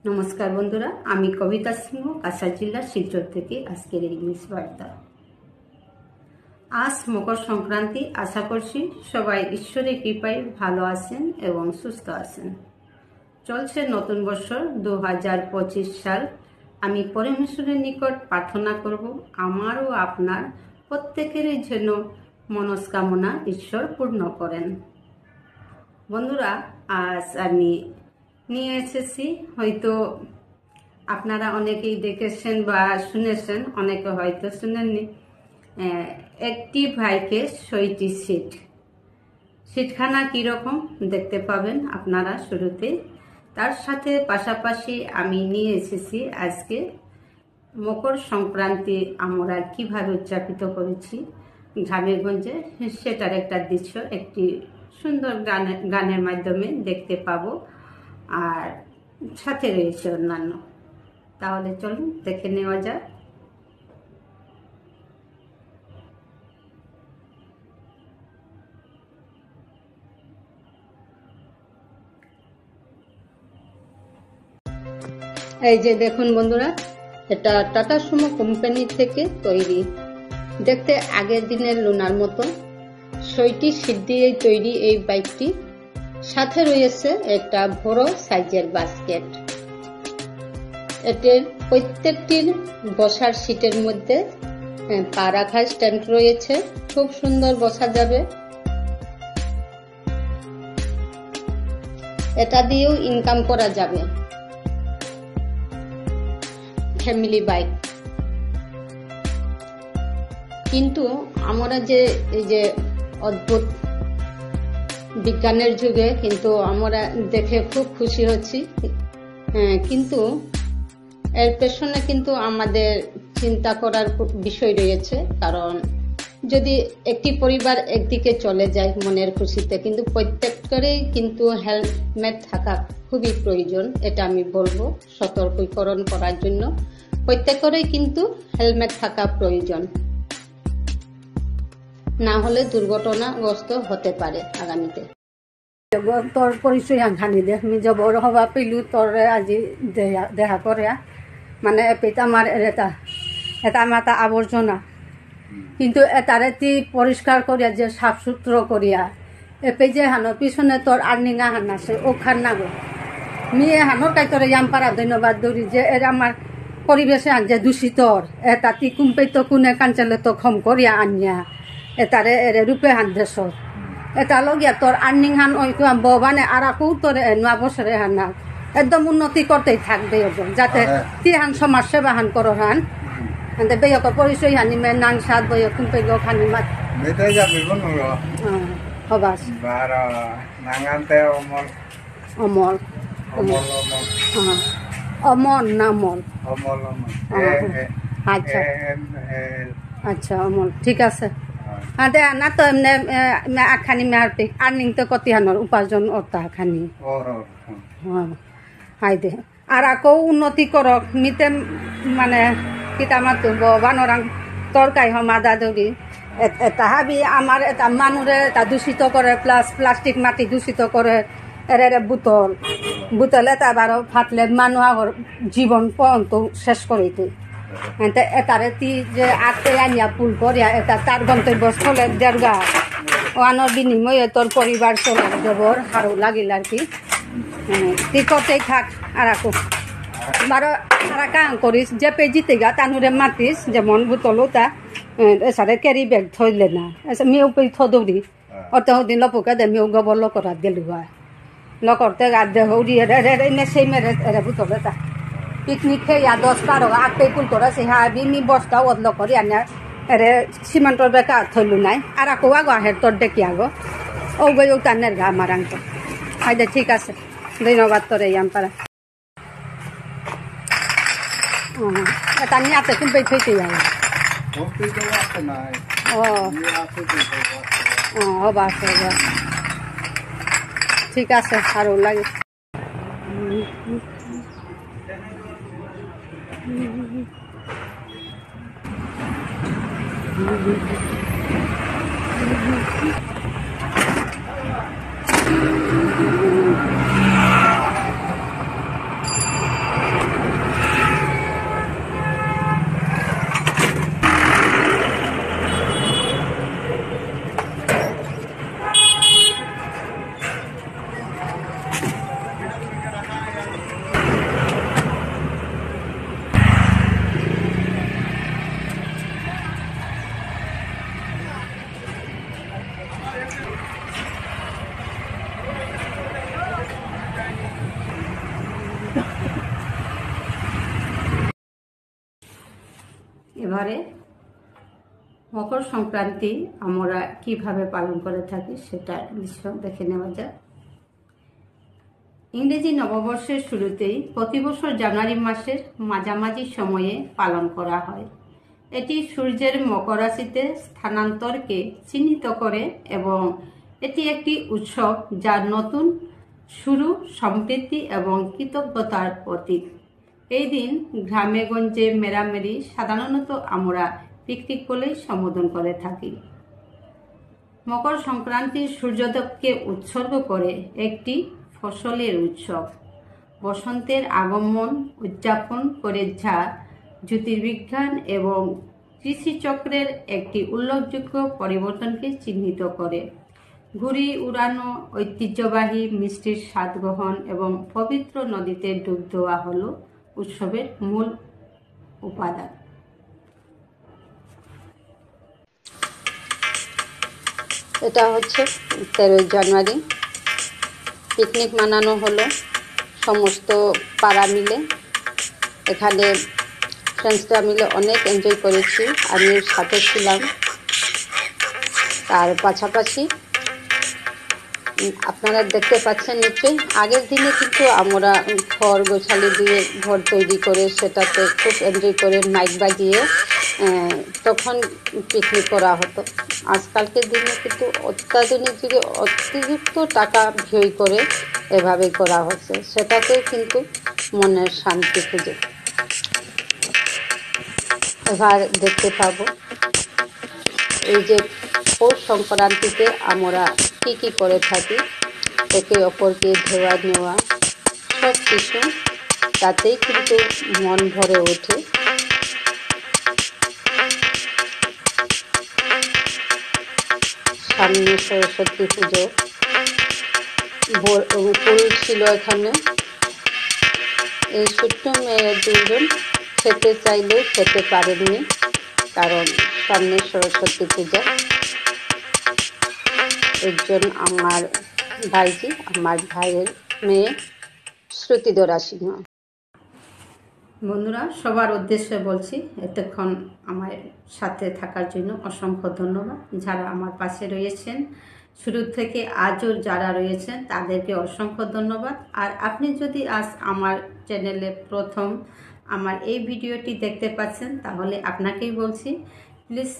নমস্কার বন্ধুরা, আমি কবিতা সিংহ কাছাড় জেলার শিলচর থেকে আজকের এই নিউজ বার্তা। আজ মকর সংক্রান্তি। আশা করছি সবাই ঈশ্বরের কৃপায় ভালো আছেন এবং সুস্থ আছেন। চলছে নতুন বছর 2025 সাল। আমি পরমেশ্বরের নিকট প্রার্থনা করব আমার ও আপনার প্রত্যেকেরই যেন মনস্কামনা ঈশ্বর পূর্ণ করেন। বন্ধুরা, আজ আমি নিয়ে এসেছি, হয়তো আপনারা অনেকেই দেখেছেন বা শুনেছেন, অনেকে হয়তো শুনেননি। একটি বাইকে 6টি সিটখানা কীরকম দেখতে পাবেন আপনারা শুরুতে। তার সাথে পাশাপাশি আমি নিয়ে এসেছি আজকে মকর সংক্রান্তি আমরা কিভাবে উদযাপিত করেছি গ্রামেগঞ্জে, সেটার একটা দৃশ্য একটি সুন্দর গানের মাধ্যমে দেখতে পাবো। আর সাথে রয়েছে অন্যান্য। তাহলে চলুন দেখে নেওয়া যাক। এই যে দেখুন বন্ধুরা, এটা টাটা সুমো কোম্পানি থেকে তৈরি। দেখতে আগের দিনের লুনার মতো 6টি সিট দিয়ে তৈরি এই বাইকটি। সাথে রয়েছে একটা বড় সাইজের বাস্কেট। এটির প্রত্যেকটির বসার সিটের মধ্যে পা রাখার স্ট্যান্ড রয়েছে, খুব সুন্দর বসা যাবে। এটা দিয়েও ইনকাম করা যাবে। Family bike. কিন্তু আমরা যে এই যে অদ্ভুত বিজ্ঞানের যুগে কিন্তু আমরা দেখে খুব খুশি হচ্ছি, কিন্তু এর পেছনে কিন্তু আমাদের চিন্তা করার বিষয় রয়েছে। কারণ যদি একটি পরিবার একদিকে চলে যায় মনের খুশিতে, কিন্তু প্রত্যেকেরই কিন্তু হেলমেট থাকা খুবই প্রয়োজন। এটা আমি বলবো সতর্কীকরণ করার জন্য। প্রত্যেকেরই কিন্তু হেলমেট থাকা প্রয়োজন, না হলে দুর্ঘটনাগ্রস্ত হতে পারে আগামীতে। তোর পরিচয় আনখানি দে, আমি জবর হবা পেলু তোর আজি দেখা করে, মানে এপিটা আমার এটা আমার আবর্জনা, কিন্তু এটারে তি পরিষ্কার করিয়া যে সাফ সুতর করিয়া এপে যে হানোর পিছনে তোর আর্নিঙা হান আছে ও খান না গো মেয়ে হানোর কাই তোর পারা ধন্যবাদ দৌড়ি যে এর আমার পরিবেশে আন যে দূষিত এটা তি কুম্পে তো কোনে কাঞ্চলে তো খম করিয়া আনিয়া এটারে এরে রূপে হান দেশ এটা লগিয়া তোর আর্নিং হান ওই বানে আর আকু তোর নয়া বছরে হান না একদম উন্নতি করতেই থাকবে যাতে তি হান সমাজ সেবা হান করো হান বেয়ক পরিচয় হানি মে নাং সাত বয় কুম্পে গো খানি মাত বেটাই যাবি বনুর হবাস বার নাঙাতে অমল অমল অমল অমল না অমল অমল আচ্ছা আচ্ছা অমল ঠিক আছে। দে না তো এমনি আখানি মেয়ার আর্নিং তো কতি হানোর উপার্জন অর্থা খানি হাই দে আর আকৌ উন্নতি করক মিতে মানে কিতা মাতো বানরাং তরকাই হমাদা দৌড়ি এটা হাবি আমার এটা মানুরে এটা দূষিত করে প্লাস্টিক মাটি দূষিত করে এর বুতল এটা বারো ফাটলে মানুহর জীবন পর্যন্ত শেষ করে দিই। এটারে তি যে আটে আনিয়া পুল করিয়া এটা তার গন্তব্যস্থলে দেড়গা ওয়ানোর বিনিময়ে তোর পরিবার চলে দেবর হারও লাগিল আর কি। তুই করতেই থাক আর আকো বারো সারা কাম করিস যে পেজিতে গা তানুরে মাতিস যেমন বুতলো তা এসারে ক্যারি ব্যাগ থইলে না মেয়েও পে থদৌড়ি অত দিন লপুকে দে মেয়েও গোবর লকরাত গেলু হয় লকরতে গাদ দে হৌড়ি এনে সেই মেরে এরে বুতলে তা পিকনিক খেয়া 10-12 আগতে পুল করে সে হাবি মি বস্তা ওদল করি আনে এরে সিমেন্টর বেকা থইলু নাই আর আকো আগো আহের তোর দেখি আগো ও গই ও টানের গা আমার আঙ্ক হাইদে ঠিক আছে ধন্যবাদ তোর এই পারা এটা নিয়ে আপনি কোন পেয়ে থেকে যাবে হবা ঠিক আছে আরও লাগে। এবারে মকর সংক্রান্তি আমরা কিভাবে পালন করে থাকি সেটা দেখে নেওয়া যাক। ইংরেজি নববর্ষের শুরুতেই প্রতি বছর জানুয়ারি মাসের মাঝামাঝি সময়ে পালন করা হয়। এটি সূর্যের মকর রাশিতে স্থানান্তরকে চিহ্নিত করে এবং এটি একটি উৎসব যা নতুন শুরু, সমৃদ্ধি এবং কৃতজ্ঞতার প্রতীক। এই দিন গ্রামে গঞ্জে মেরামেরি সাধারণত আমরা পিকনিক বলেই সম্বোধন করে থাকি। মকর সংক্রান্তি সূর্যোদয়কে উৎসর্গ করে একটি ফসলের উৎসব, বসন্তের আগমন উদযাপন করে, যা জ্যোতির্বিজ্ঞান এবং কৃষিচক্রের একটি উল্লেখযোগ্য পরিবর্তনকে চিহ্নিত করে। ঘুড়ি উড়ানো, ঐতিহ্যবাহী মিষ্টির স্বাদ গ্রহণ এবং পবিত্র নদীতে ডুব দেওয়া হল উৎসবের মূল উপাদান। এটা হচ্ছে 13 জানুয়ারি, পিকনিক মানানো হলো সমস্ত পাড়া মিলে। এখানে ফ্রেন্ডসরা মিলে অনেক এনজয় করেছি, আমি সাথে ছিলাম। তার পাশাপাশি আপনারা দেখতে পাচ্ছেন নিশ্চয়ই, আগের দিনে কিন্তু আমরা ঘর গোছালি দিয়ে ঘর তৈরি করে সেটাতে খুব এনজয় করে মাইক বাজিয়ে তখন পিকনিক করা হতো। আজকালকের দিনে কিন্তু অত্যাধুনিক যুগে অতিরিক্ত টাকা ব্যয় করে এভাবে করা হচ্ছে, সেটাতেও কিন্তু মনের শান্তি খুঁজে। এবার দেখতে পাবো এই যে পৌষ সংক্রান্তিতে আমরা কী কী করে থাকি, একে অপরকে ধোয়া নেওয়া সব কিছু, তাতেই কিন্তু মন ভরে ওঠে। সামনে সরস্বতী পুজো, ফুল ছিল এখানে। এই ছোট্ট মেয়ে দুজন খেতে চাইলেও খেতে পারেননি, কারণ সামনে সরস্বতী পূজা। একজন আমার ভাইজি, আমার ভাইয়ের মেয়ে শ্রুতিধরা সিংহ। বন্ধুরা, সবার উদ্দেশ্যে বলছি, এতক্ষণ আমার সাথে থাকার জন্য অসংখ্য ধন্যবাদ। যারা আমার পাশে রয়েছেন শুরু থেকে আজও যারা রয়েছেন তাদেরকে অসংখ্য ধন্যবাদ। আর আপনি যদি আজ আমার চ্যানেলে প্রথম আমার এই ভিডিওটি দেখতে পাচ্ছেন, তাহলে আপনাকেই বলছি, প্লিজ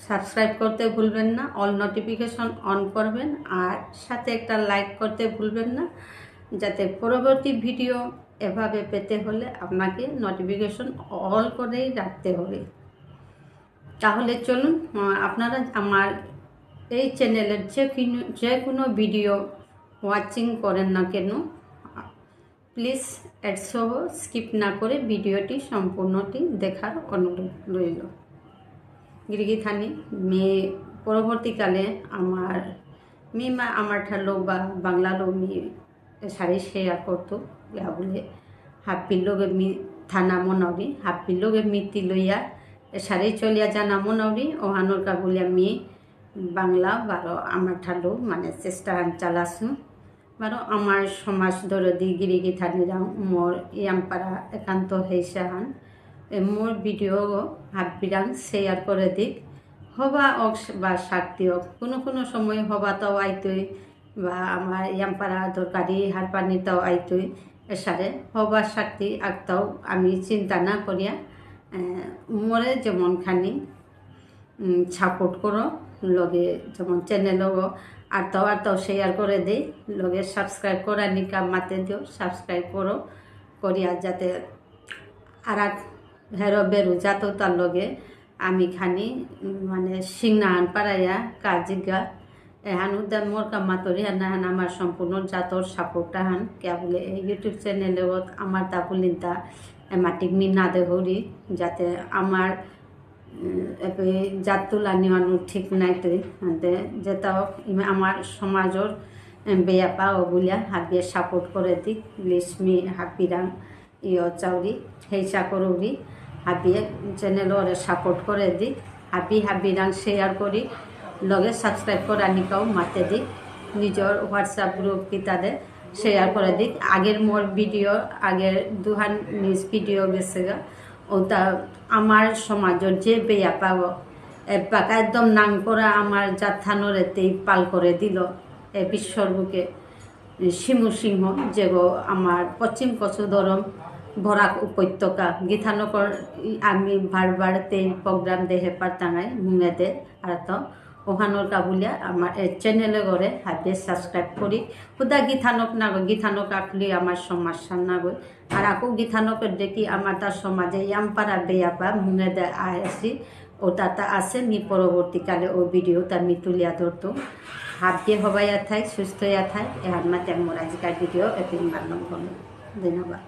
সাবস্ক্রাইব করতে ভুলবেন না, অল নোটিফিকেশন অন করবেন, আর সাথে একটা লাইক করতে ভুলবেন না, যাতে পরবর্তী ভিডিও এভাবে পেতে হলে আপনাকে নোটিফিকেশন অল করেই রাখতে হবে। তাহলে চলুন, আপনারা আমার এই চ্যানেলের যে কোনো ভিডিও ওয়াচিং করেন না কেন, প্লিজ অ্যাডসহ স্কিপ না করে ভিডিওটি সম্পূর্ণটি দেখার অনুরোধ রইল। গিরগিথানি মেয়ে পরবর্তীকালে আমার মেয়ে আমার ঠালো বা বাংলালো মেয়ে শাড়ি শেয়ার করতো, ইয়া বলে হাপ্পির লোকে থানা মনাউরি, হাপ্পির লোকে মিতি লইয়া শাড়ি চলিয়া জানা মনাউরি ওহানোর কা বলিয়া মেয়ে বাংলা বারো আমার ঠালো মানে চেষ্টা চালাছো বারো আমার সমাজ দরদি গিরিগিথানিরা মোর ইয়ামপাড়া একান্ত হেসাহান মোর ভিডিও হাপ্পিরাং শেয়ার করে দিক। হবা অক বা শাক্তি হোক, কোনো সময় হবা তাও আইতই বা আমার ইয়ামপাড়া দরকারি হার পানি তাও আইতই এসারে হবা শাক্তি আগতাও আমি চিন্তা না করিয়া মোরে যেমন খানি সাপোর্ট করো, লগে যেমন চ্যানেলও আর তাও শেয়ার করে দেই, লগে সাবস্ক্রাইব করার নিকা মাতে দিও, সাবস্ক্রাইব করো করিয়া যাতে আর হেরো বেরু যাতো তার লগে আমি খানি মানে সিংনাহান পাড়াইয়া কাজিগা এহান উদ্যান মোর কামাতরি হান আমার সম্পূর্ণ জাতর সাপোর্ট হান কে বলে ইউটিউব চ্যানেলে আমার তা বলিনতা মাটিক মি না দেহরি, যাতে আমার জাত তুলা নিওয়ানো ঠিক নাই তুই যেটাও আমার সমাজর বেয়া পাও বলিয়া হাবিয়ে সাপোর্ট করে দিক। লিসমি হাপিরাং ইয় চাউরি হেসা করুরি হাবিয়ে চ্যানেলরে সাপোর্ট করে দিক। হাবিরাং শেয়ার করি, লগে সাবস্ক্রাইব করা নিকাও মাতে দিক। নিজের হোয়াটসঅ্যাপ গ্রুপ কি তাদের শেয়ার করে দিক। আগের মোর ভিডিও আগের দুহান নিউজ ভিডিও গেছে গা ওটা আমার সমাজের যে বেয়া পাব এপাকা একদম নাং করা আমার জাথানোর এতেই পাল করে দিল এ বিশ্বর বুকে শিমু সিংহ যেগো আমার পশ্চিম কচুদরম বরাক উপত্যকা গীতানগর আমি বারবারতে প্রোগ্রাম দেহে পারতাঙাই মুঙেতে আর তো ওখানোর কাবুলিয়া আমার চ্যানেলে করে হাতে সাবস্ক্রাইব করি খুদা গীতানক না গীতানক আঁকলি আমার সমস্যা না গই আর আকো গীতানকের দেখি আমার তার সমাজে ইয়ামপাড়া বেয়াপা মুঙেদে আসি ওটা তা আছে মি পরবর্তীকালে ও ভিডিওটা আমি তুলিয়া ধরতো হাবিয়ে হবাইয়া থাই সুস্থ হইয়া থাই এহার মাতে মোর আজকাল ভিডিও এপিং মানলাম ধন্যবাদ।